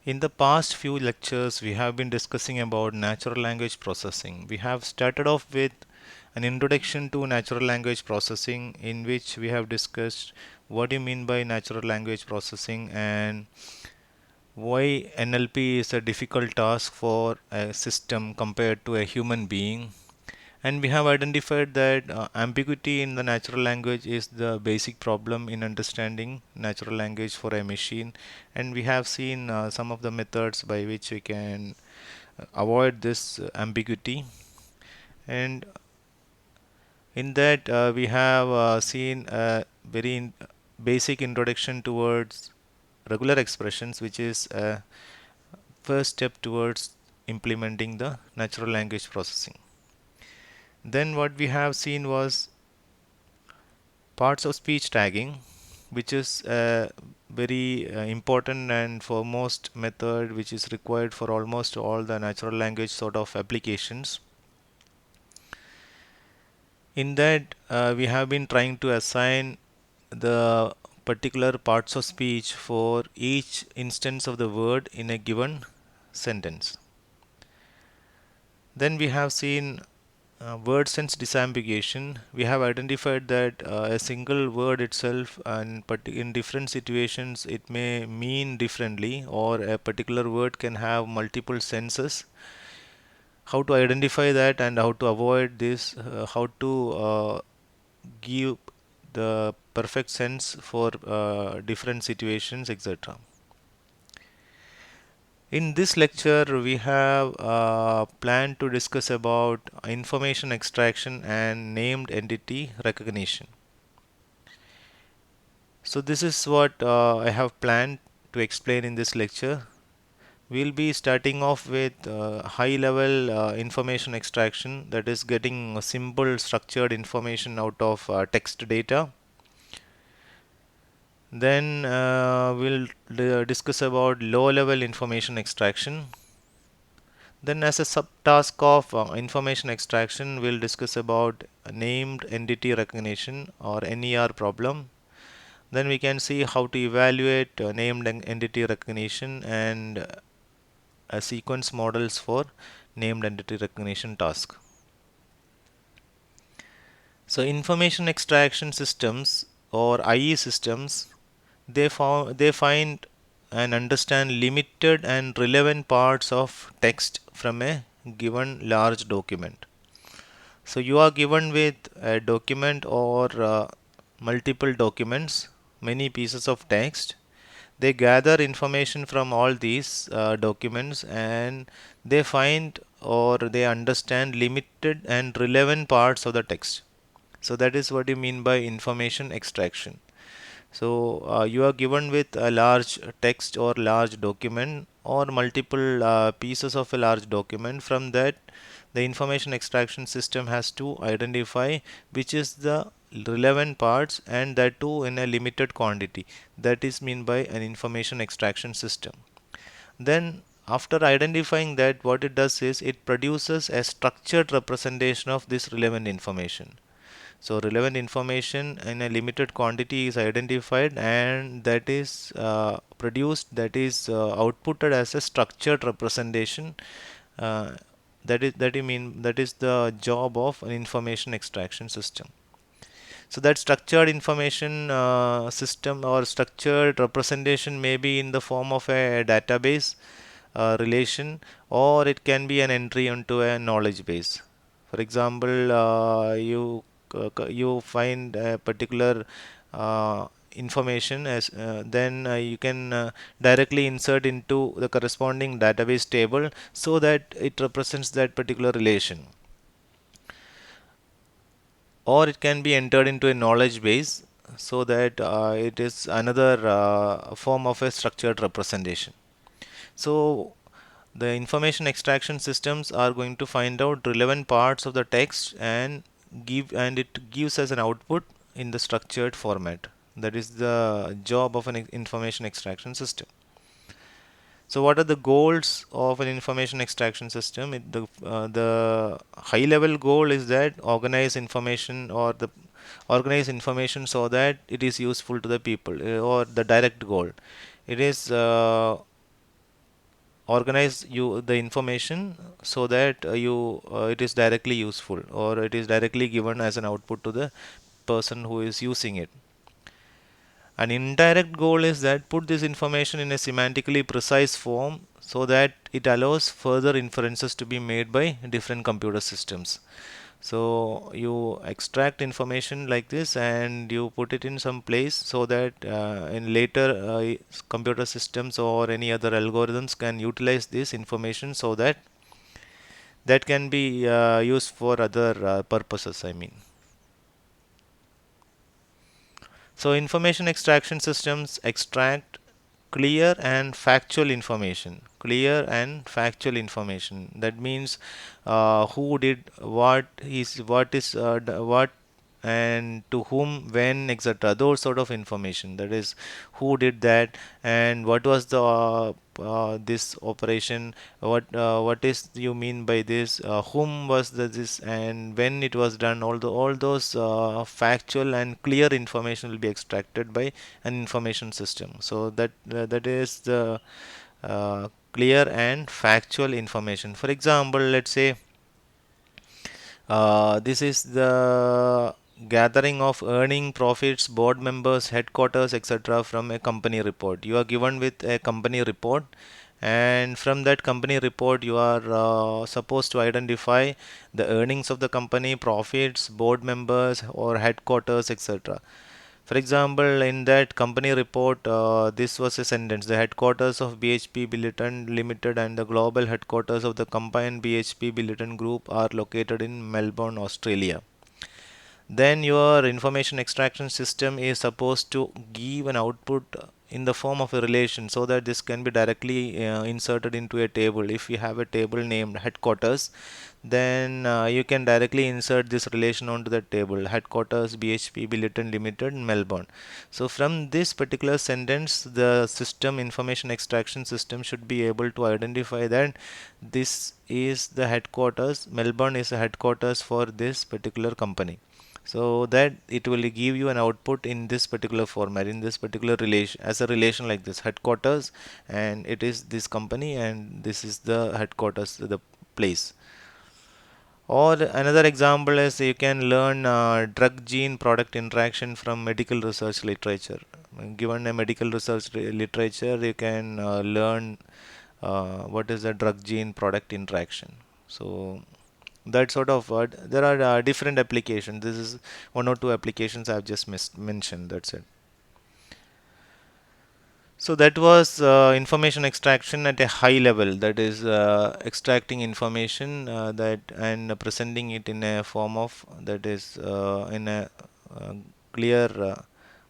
In the past few lectures, we have been discussing about natural language processing. We have started off with an introduction to natural language processing, in which we have discussed what do you mean by natural language processing and why NLP is a difficult task for a system compared to a human being. And we have identified that ambiguity in the natural language is the basic problem in understanding natural language for a machine. And we have seen some of the methods by which we can avoid this ambiguity. And in that, we have seen a very basic introduction towards regular expressions, which is a first step towards implementing the natural language processing. Then what we have seen was parts of speech tagging, which is a very important and foremost method which is required for almost all the natural language sort of applications. In that, we have been trying to assign the particular parts of speech for each instance of the word in a given sentence. Then we have seen word sense disambiguation. We have identified that a single word itself and in different situations it may mean differently, or a particular word can have multiple senses. How to identify that and how to avoid this, how to give the perfect sense for different situations, etc. In this lecture, we have planned to discuss about information extraction and named entity recognition. So this is what I have planned to explain in this lecture. We'll be starting off with high level information extraction, that is getting simple structured information out of text data. Then we'll discuss about low level information extraction. Then as a subtask of information extraction, we'll discuss about named entity recognition or NER problem. Then we can see how to evaluate named entity recognition and sequence models for named entity recognition task. So information extraction systems or IE systems, they find and understand limited and relevant parts of text from a given large document. So you are given with a document or multiple documents, many pieces of text. They gather information from all these documents, and they find or they understand limited and relevant parts of the text. So that is what you mean by information extraction. So you are given with a large text or large document or multiple pieces of a large document. From that, the information extraction system has to identify which is the relevant parts, and that too in a limited quantity. That is mean by an information extraction system. Then after identifying that, what it does is it produces a structured representation of this relevant information. So relevant information in a limited quantity is identified, and that is produced, that is outputted as a structured representation. Uh, that is the job of an information extraction system. So that structured information system or structured representation may be in the form of a database relation, or it can be an entry into a knowledge base. For example, you find a particular information as then you can directly insert into the corresponding database table so that it represents that particular relation, or it can be entered into a knowledge base so that it is another form of a structured representation. So the information extraction systems are going to find out relevant parts of the text and it gives us an output in the structured format. That is the job of an information extraction system. So what are the goals of an information extraction system? The high level goal is that organize information so that it is useful to the people, or the direct goal. It is organize you the information so that it is directly useful, or it is directly given as an output to the person who is using it. An indirect goal is that put this information in a semantically precise form so that it allows further inferences to be made by different computer systems. So you extract information like this and you put it in some place so that in later computer systems or any other algorithms can utilize this information so that that can be used for other purposes, I mean. So information extraction systems extract clear and factual information. Clear and factual information. That means who did what and to whom, when, etc. Those sort of information. That is, who did that and what was the this operation. What is you mean by this? Whom was this and when it was done? All those factual and clear information will be extracted by an information system. So that is the clear and factual information. For example, let's say this is the gathering of earning, profits, board members, headquarters, etc. from a company report. You are given with a company report, and from that company report, you are supposed to identify the earnings of the company, profits, board members, or headquarters, etc. For example, in that company report, this was a sentence: the headquarters of BHP Billiton Limited and the global headquarters of the combined BHP Billiton Group are located in Melbourne, Australia. Then your information extraction system is supposed to give an output in the form of a relation so that this can be directly inserted into a table. If you have a table named headquarters, then you can directly insert this relation onto the table: headquarters BHP Billiton Limited, Melbourne. So from this particular sentence, the system information extraction system should be able to identify that this is the headquarters, Melbourne is the headquarters for this particular company, so that it will give you an output in this particular format, in this particular relation, as a relation like this: headquarters, and it is this company, and this is the headquarters, the place. Or another example is you can learn drug gene product interaction from medical research literature. Given a medical research literature, you can learn what is the drug gene product interaction. So that sort of there are different applications. This is one or two applications I've just mentioned. That's it. So that was information extraction at a high level. That is extracting information that and presenting it in a form of that is in a clear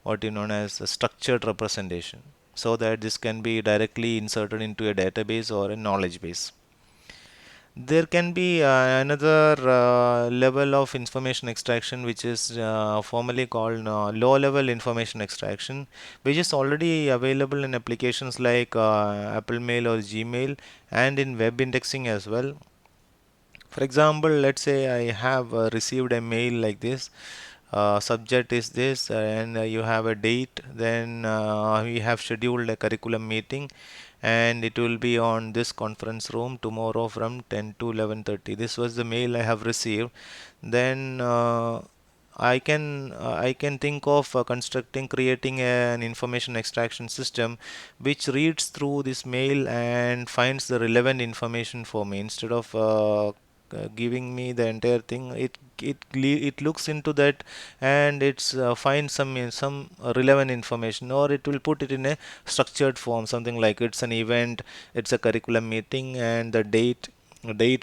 what is known as a structured representation, so that this can be directly inserted into a database or a knowledge base. There can be another level of information extraction which is formally called low level information extraction, which is already available in applications like Apple Mail or Gmail, and in web indexing as well. For example, let's say I have received a mail like this. Subject is this, and you have a date. Then we have scheduled a curriculum meeting, and it will be on this conference room tomorrow from 10 to 11:30. This was the mail I have received. Then I can think of constructing, creating an information extraction system which reads through this mail and finds the relevant information for me. Instead of giving me the entire thing, it looks into that, and it's finds some relevant information, or it will put it in a structured form, something like it's an event, it's a curriculum meeting, and the date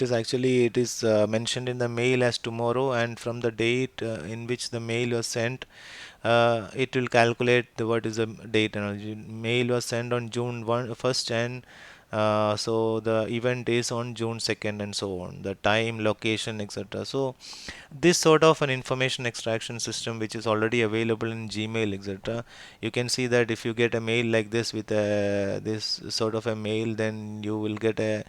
is actually, it is mentioned in the mail as tomorrow, and from the date in which the mail was sent, it will calculate what is the date. And mail was sent on June 1st, and so the event is on June 2nd, and so on, the time, location, etc. So this sort of an information extraction system which is already available in Gmail, etc. You can see that if you get a mail like this with this sort of a mail, then you will get a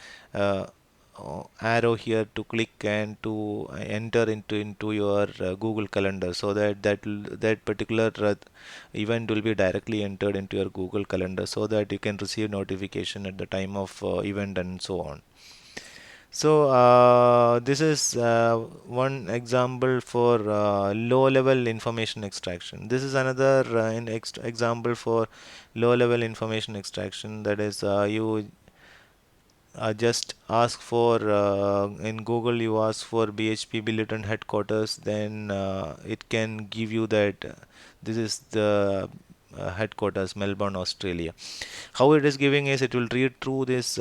arrow here to click and to enter into your Google Calendar, so that that particular event will be directly entered into your Google Calendar, so that you can receive notification at the time of event and so on. So this is one example for low-level information extraction. This is another example for low-level information extraction. That is, you just ask for in Google, you ask for BHP Billiton headquarters, then it can give you that this is the headquarters, Melbourne, Australia. How it is giving is, it will read through this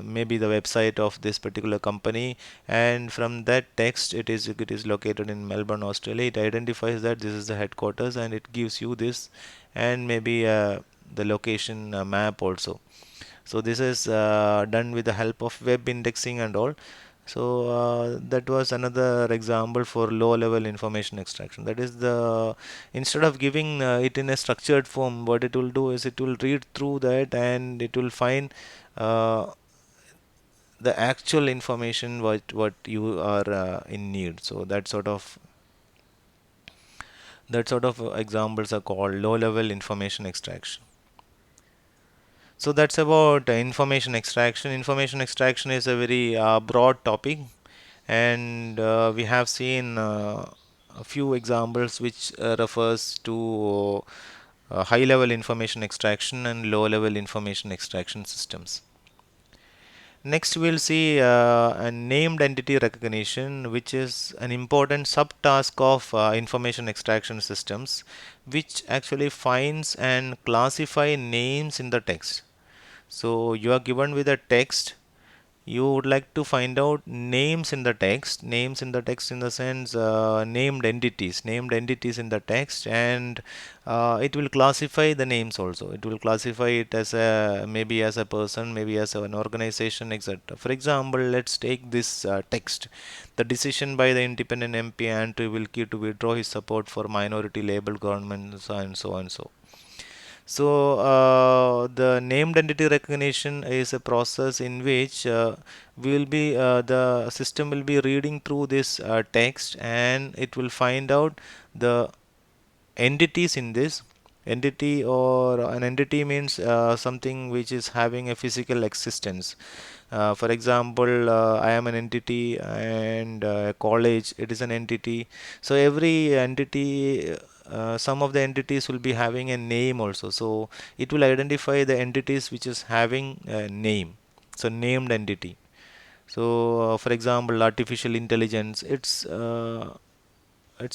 maybe the website of this particular company, and from that text, it is located in Melbourne, Australia. It identifies that this is the headquarters, and it gives you this, and maybe the location map also. So this is done with the help of web indexing and all. So that was another example for low-level information extraction. That is, the instead of giving it in a structured form, what it will do is it will read through that, and it will find uh, the actual information what you are in need. So that sort of examples are called low-level information extraction. So that's about information extraction. Information extraction is a very broad topic, and we have seen a few examples which refers to high-level information extraction and low-level information extraction systems. Next, we'll see a named entity recognition, which is an important subtask of information extraction systems, which actually finds and classify names in the text. So you are given with a text, you would like to find out names in the text in the sense named entities in the text, and it will classify the names also. It will classify it as a maybe as a person, maybe as an organization, etc. For example, let's take this text. The decision by the independent MP Andrew Wilkie to withdraw his support for minority label governments and so on and so. So, the named entity recognition is a process in which the system will be reading through this text, and it will find out the entities in this entity. Or an entity means something which is having a physical existence. For example, I am an entity, and college, it is an entity. So every entity, some of the entities will be having a name also. So it will identify the entities which is having a name. So named entity. So for example, artificial intelligence, it's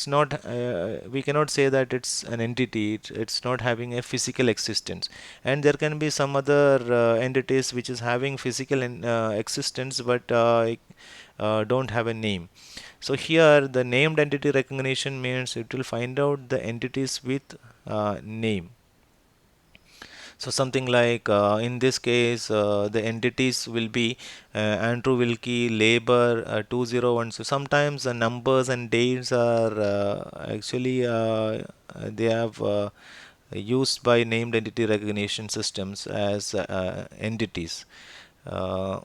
not we cannot say that it's an entity. It's not having a physical existence, and there can be some other entities which is having physical existence, but don't have a name. So here the named entity recognition means it will find out the entities with name. So something like in this case, the entities will be Andrew Wilkie, Labor, 201. So sometimes the numbers and dates are actually they have used by named entity recognition systems as entities. Uh,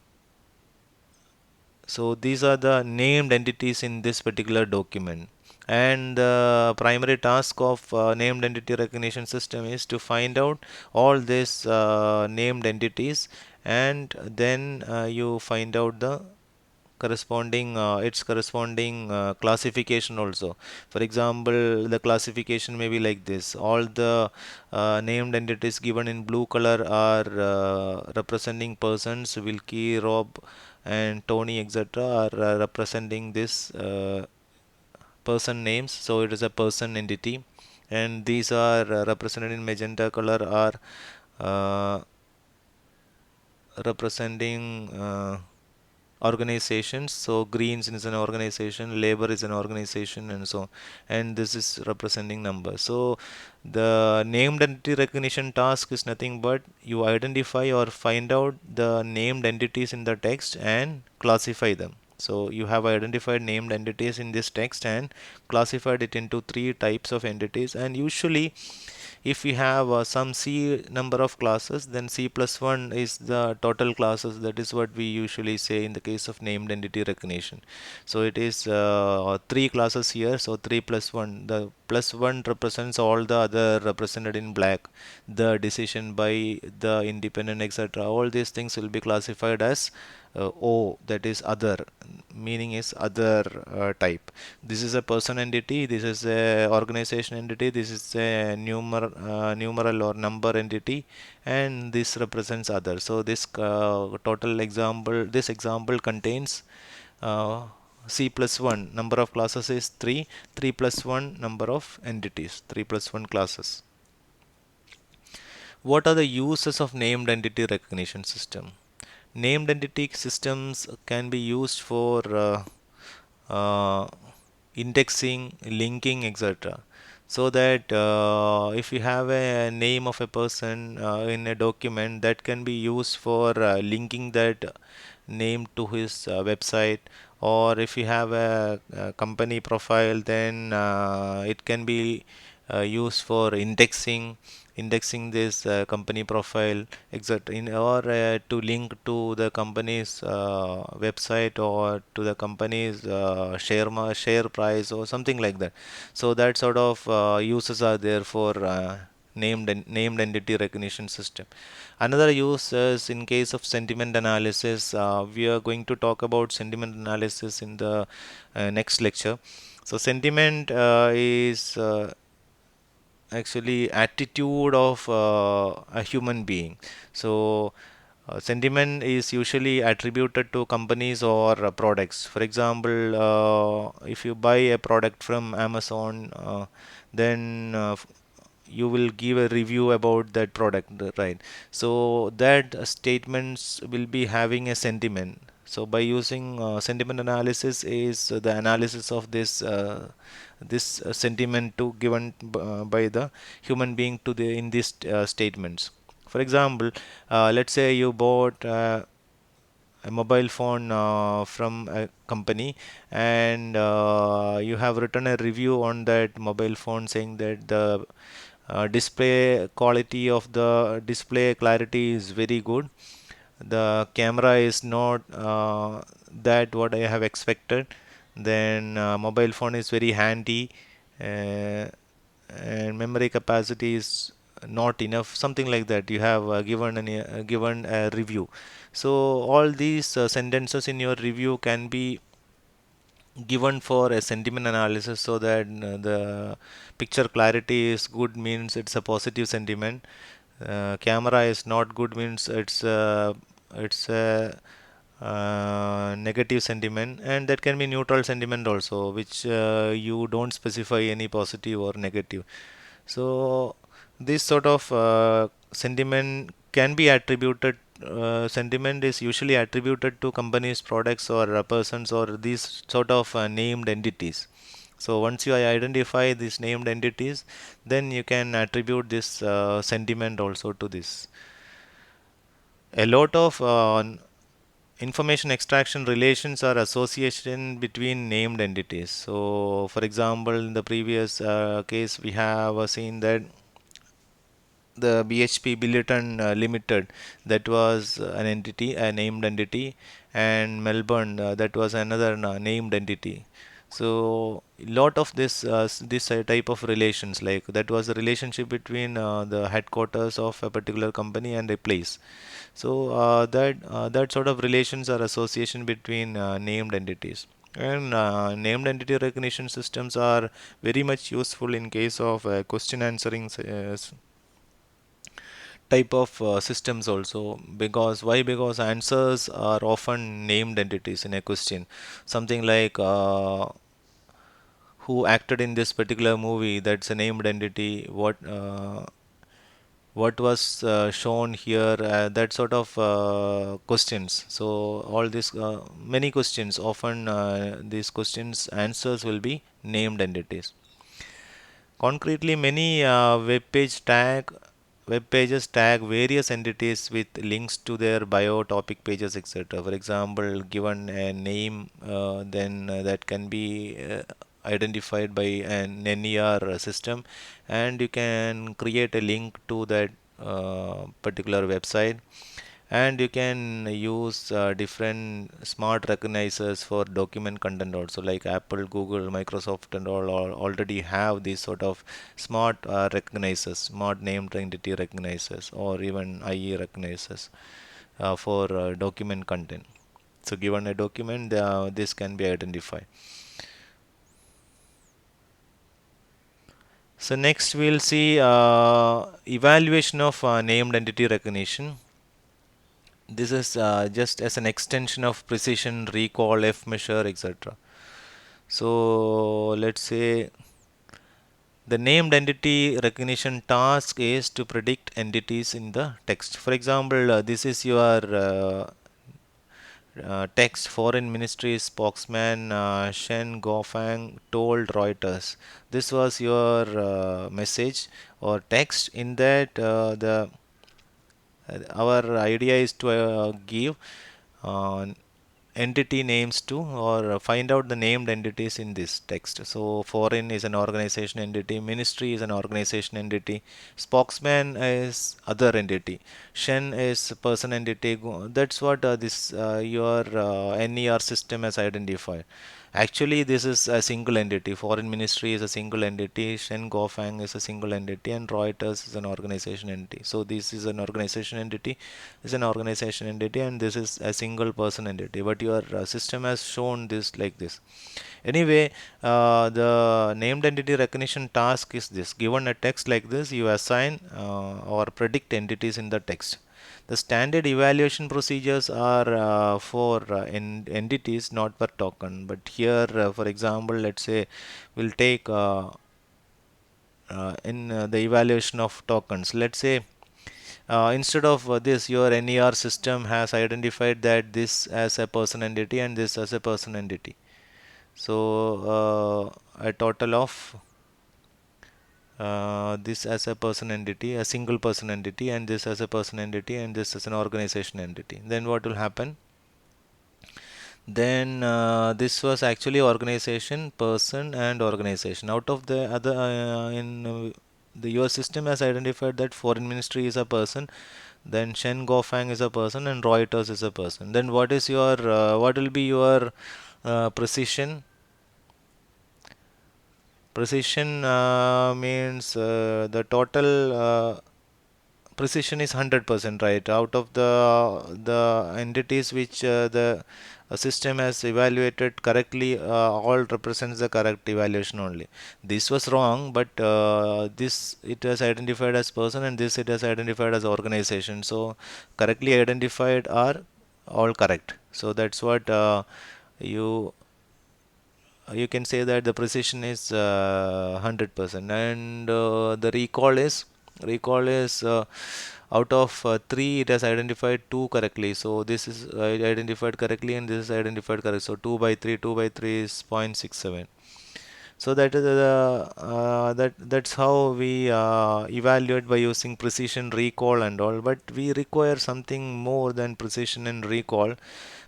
so these are the named entities in this particular document. And the primary task of named entity recognition system is to find out all these named entities, and then you find out the corresponding its corresponding classification also. For example, the classification may be like this: all the named entities given in blue color are representing persons. Wilkie, Rob, and Tony, etc., are representing this person names. So it is a person entity, and these are represented in magenta color are uh, representing organizations. So greens is an organization, labor is an organization, and so, and this is representing numbers. So the named entity recognition task is nothing but you identify or find out the named entities in the text and classify them. So you have identified named entities in this text and classified it into three types of entities, and usually if we have some C number of classes, then C plus 1 is the total classes. That is what we usually say in the case of named entity recognition. So it is three classes here, so 3 plus 1. The plus 1 represents all the other represented in black, the decision by the independent, etc. All these things will be classified as O, that is other, meaning is other type. This is a person entity, this is a organization entity, this is a numeral or number entity, and this represents other. So this total example, this example contains uh, C plus 1, number of classes is 3, 3 plus 1 number of entities, 3 plus 1 classes. What are the uses of named entity recognition system? Named entity systems can be used for uh, indexing, linking, etc. So that if you have a name of a person in a document, that can be used for linking that name to his website, or if you have a company profile, then it can be used for indexing this company profile, etc. In or to link to the company's website, or to the company's share price or something like that. So that sort of uses are there for named entity recognition system. Another use is in case of sentiment analysis. We are going to talk about sentiment analysis in the next lecture. So sentiment is actually attitude of a human being. So sentiment is usually attributed to companies or products. For example, if you buy a product from Amazon, then you will give a review about that product, right? So that statements will be having a sentiment. So by using sentiment analysis is the analysis of this sentiment to given by the human being to the in these statements. For example, let's say you bought a mobile phone from a company, and you have written a review on that mobile phone saying that the display quality of the display clarity is very good, the camera is not that what I have expected, then mobile phone is very handy, uh, and memory capacity is not enough, something like that. You have given a review. So all these sentences in your review can be given for a sentiment analysis, so that the picture clarity is good means it's a positive sentiment, camera is not good means it's a negative sentiment, and that can be neutral sentiment also, which you don't specify any positive or negative. So this sort of sentiment can be attributed. Sentiment is usually attributed to companies, products, or persons, or these sort of named entities. So once you identify these named entities, then you can attribute this sentiment also to this. A lot of information extraction relations are association between named entities. So, for example, in the previous case, we have seen that the BHP Billiton Limited, that was an entity, a named entity, and Melbourne, that was another named entity. So lot of this type of relations, like that was the relationship between the headquarters of a particular company and a place. So that sort of relations are association between named entities. And named entity recognition systems are very much useful in case of question answering type of systems also. Because why? Because answers are often named entities in a question, something like who acted in this particular movie, that's a named entity. What was shown here, that sort of questions. So all these many questions, often these questions answers will be named entities. Concretely, many web pages tag various entities with links to their bio, topic pages, etc. For example, given a name, then that can be identified by an NER system, and you can create a link to that particular website, and you can use different smart recognizers for document content also, like Apple, Google, Microsoft and all already have these sort of smart recognizers, smart named entity recognizers, or even IE recognizers for document content. So given a document, this can be identified. So next we'll see evaluation of named entity recognition. This is just as an extension of precision, recall, F measure, etc. So let's say the named entity recognition task is to predict entities in the text. For example, this is your text. Foreign Ministry spokesman Shen Guofang told Reuters. This was your message or text. In that, the our idea is to give uh, entity names to, or find out the named entities in this text. So foreign is an organization entity, ministry is an organization entity, spokesman is other entity, Shen is person entity. That's what this your NER system has identified. Actually, this is a single entity. Foreign Ministry is a single entity. Shen Guofang is a single entity, and Reuters is an organization entity. So this is an organization entity, is an organization entity, and this is a single person entity. But your system has shown this like this. Anyway, the named entity recognition task is this: given a text like this, you assign or predict entities in the text. The standard evaluation procedures are for entities, not per token. But here, for example, let's say we'll take in the evaluation of tokens. Let's say instead of this, your NER system has identified that this as a person entity and this as a person entity. So a total of this as a person entity, a single person entity, and this as a person entity, and this as an organization entity. Then what will happen? Then this was actually organization, person, and organization. Out of the other, in the your system has identified that foreign ministry is a person, then Shen Guofang is a person, and Reuters is a person. Then what is your what will be your precision? Precision means the total precision is 100%, right? Out of the entities which the system has evaluated correctly, all represents the correct evaluation only. This was wrong, but this it has identified as person, and this it has identified as organization. So correctly identified are all correct. So that's what you you can say that the precision is 100%. And the recall is out of 3 it has identified 2 correctly. So this is identified correctly, and this is identified correct. So 2 by 3, 2 by 3 is 0.67. So that is that's how we evaluate by using precision, recall and all. But we require something more than precision and recall.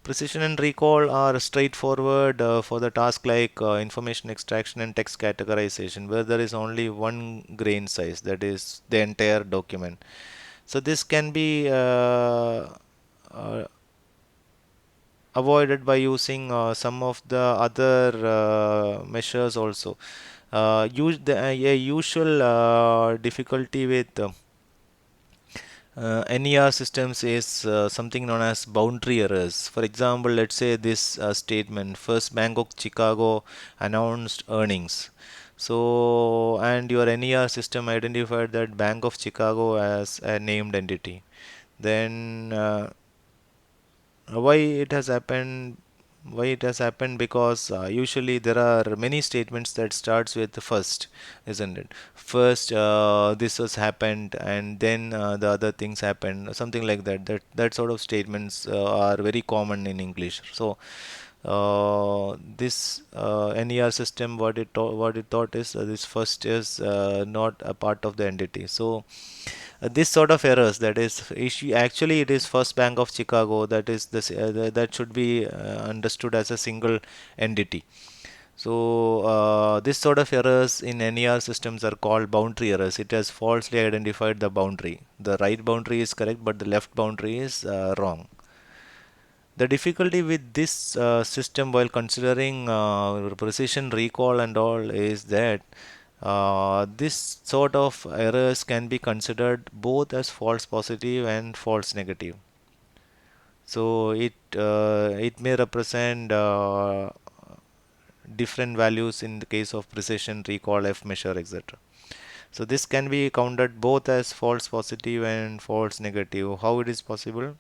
Precision and recall are straightforward for the task like information extraction and text categorization, where there is only one grain size, that is the entire document. So this can be uh, avoided by using some of the other measures also. A usual difficulty with NER systems is something known as boundary errors. For example, let's say this statement: First Bank of Chicago announced earnings. So, and your NER system identified that Bank of Chicago as a named entity. Then why it has happened? Why it has happened? Because usually there are many statements that starts with the first, isn't it? First this has happened, and then the other things happened, something like that. That sort of statements are very common in English. So this NER system, what it thought is this first is not a part of the entity. So this sort of errors, that is issue, actually it is First Bank of Chicago, that is this that should be understood as a single entity. So this sort of errors in NER systems are called boundary errors. It has falsely identified the boundary. The right boundary is correct, but the left boundary is wrong. The difficulty with this system while considering precision recall and all is that this sort of errors can be considered both as false positive and false negative. So it may represent different values in the case of precision recall, F measure, etc. So this can be counted both as false positive and false negative. How it is possible?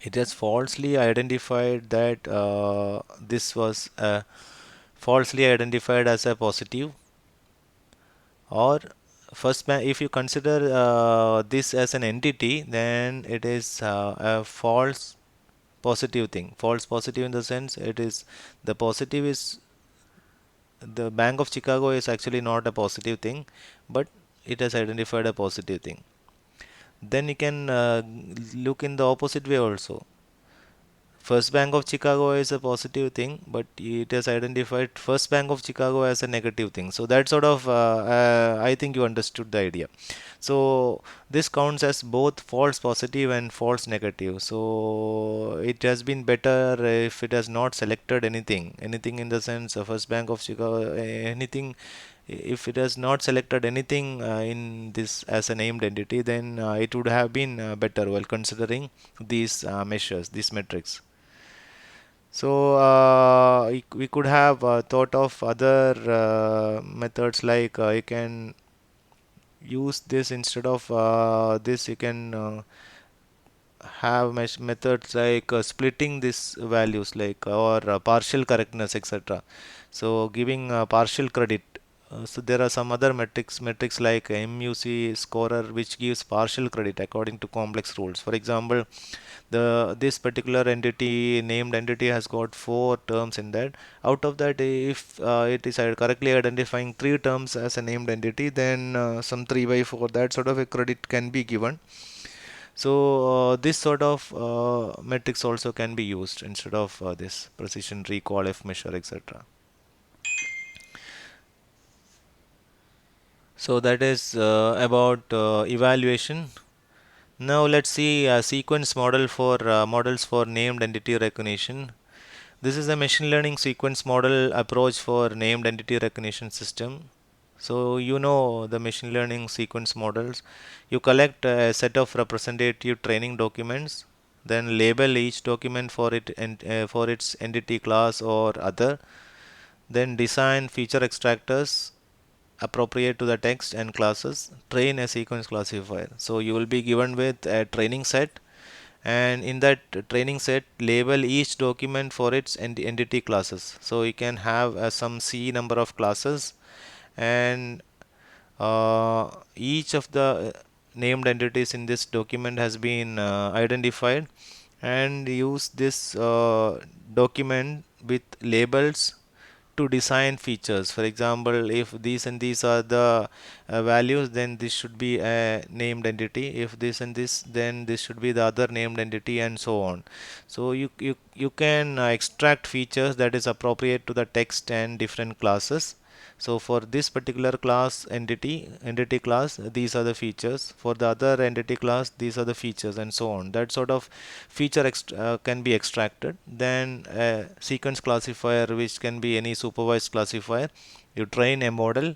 It has falsely identified that this was falsely identified as a positive, or if you consider this as an entity, then it is a false positive thing. False positive in the sense it is the positive is the Bank of Chicago is actually not a positive thing, but it has identified a positive thing. Then you can look in the opposite way also. First Bank of Chicago is a positive thing, but it has identified First Bank of Chicago as a negative thing. So that sort of, I think you understood the idea. So this counts as both false positive and false negative. So it has been better if it has not selected anything in the sense of First Bank of Chicago, anything. If it has not selected anything in this as a named entity, then it would have been better while considering these measures, these metrics. So we could have thought of other methods like you can use this instead of this. You can have methods like splitting these values, like or partial correctness, etc. So giving partial credit. So there are some other metrics like MUC scorer, which gives partial credit according to complex rules. For example, the this particular entity, named entity, has got four terms in that. Out of that, if it is correctly identifying three terms as a named entity, then some 3 by 4, that sort of a credit can be given. So this sort of metrics also can be used instead of this precision recall, F measure, etc. So that is about evaluation. Now let's see a sequence model for models for named entity recognition. This is a machine learning sequence model approach for named entity recognition system. So you know the machine learning sequence models. You collect a set of representative training documents, then label each document for it and for its entity, class, or other. Then design feature extractors appropriate to the text and classes. Train a sequence classifier. So you will be given with a training set, and in that training set label each document for its entity classes. So you can have some C number of classes, and each of the named entities in this document has been identified, and use this document with labels to design features. For example, if these and these are the values, then this should be a named entity. If this and this, then this should be the other named entity, and so on. So you can extract features that is appropriate to the text and different classes. So for this particular class entity class, these are the features. For the other entity class, these are the features, and so on. That sort of feature can be extracted. Then a sequence classifier, which can be any supervised classifier. You train a model,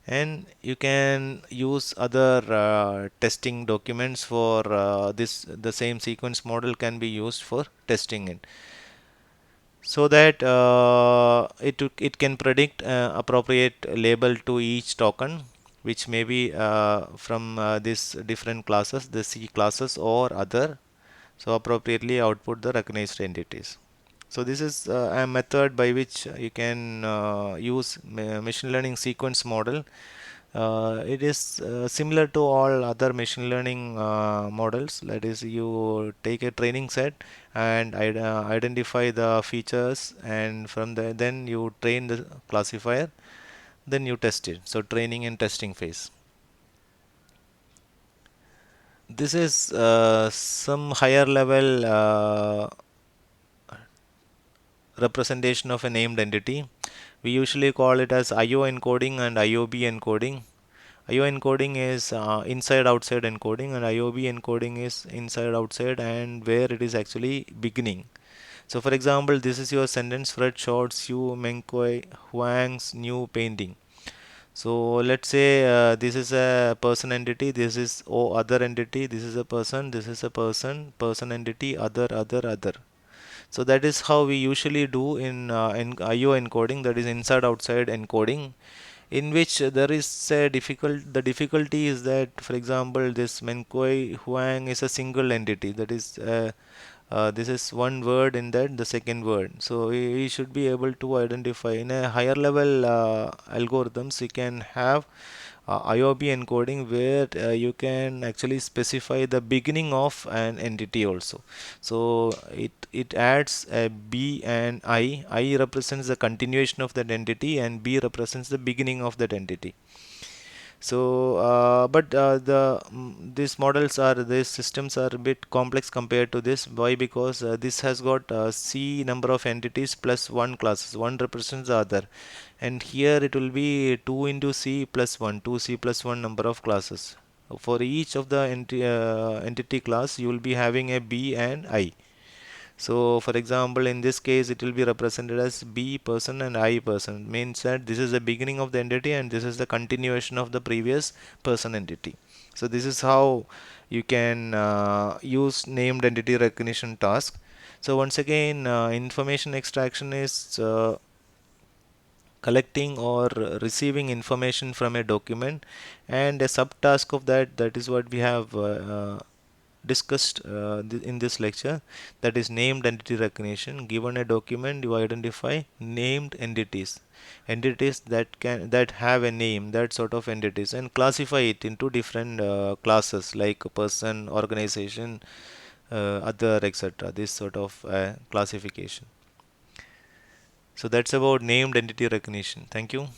and you can use other testing documents for this. The same sequence model can be used for testing it, so that it can predict appropriate label to each token, which may be from these different classes, the C classes or other. So appropriately output the recognized entities. So this is a method by which you can use machine learning sequence model. It is similar to all other machine learning models. That is, you take a training set and identify the features, and from there, then you train the classifier, then you test it. So training and testing phase. This is some higher level representation of a named entity. We usually call it as IO encoding and IOB encoding. IO encoding is inside outside encoding, and IOB encoding is inside outside and where it is actually beginning. So, for example, this is your sentence: Fred shot Xu Mengkoi Huang's new painting. So, let's say this is a person entity, this is other entity, this is a person, this is a person entity, other. So that is how we usually do in IO encoding, that is inside outside encoding, in which there is a the difficulty is that, for example, this Menkoi Huang is a single entity, that is this is one word in that the second word. So we should be able to identify in a higher level algorithms. We can have IOB encoding where you can actually specify the beginning of an entity also. So it adds a B and I. I represents the continuation of that entity and B represents the beginning of that entity. So, but these models are these systems are a bit complex compared to this. Why? Because this has got C number of entities plus one classes. One represents the other, and here it will be 2 into C plus 1, 2C plus 1 number of classes. For each of the entity class, you will be having a B and I. So, for example, in this case, it will be represented as B person and I person. Means that this is the beginning of the entity and this is the continuation of the previous person entity. So, this is how you can use named entity recognition task. So, once again, information extraction is collecting or receiving information from a document, and a subtask of that is what we have discussed in this lecture, that is named entity recognition. Given a document, you identify named entities that have a name, that sort of entities, and classify it into different classes like person, organization, other, etc. This sort of classification. So that's about named entity recognition. Thank you.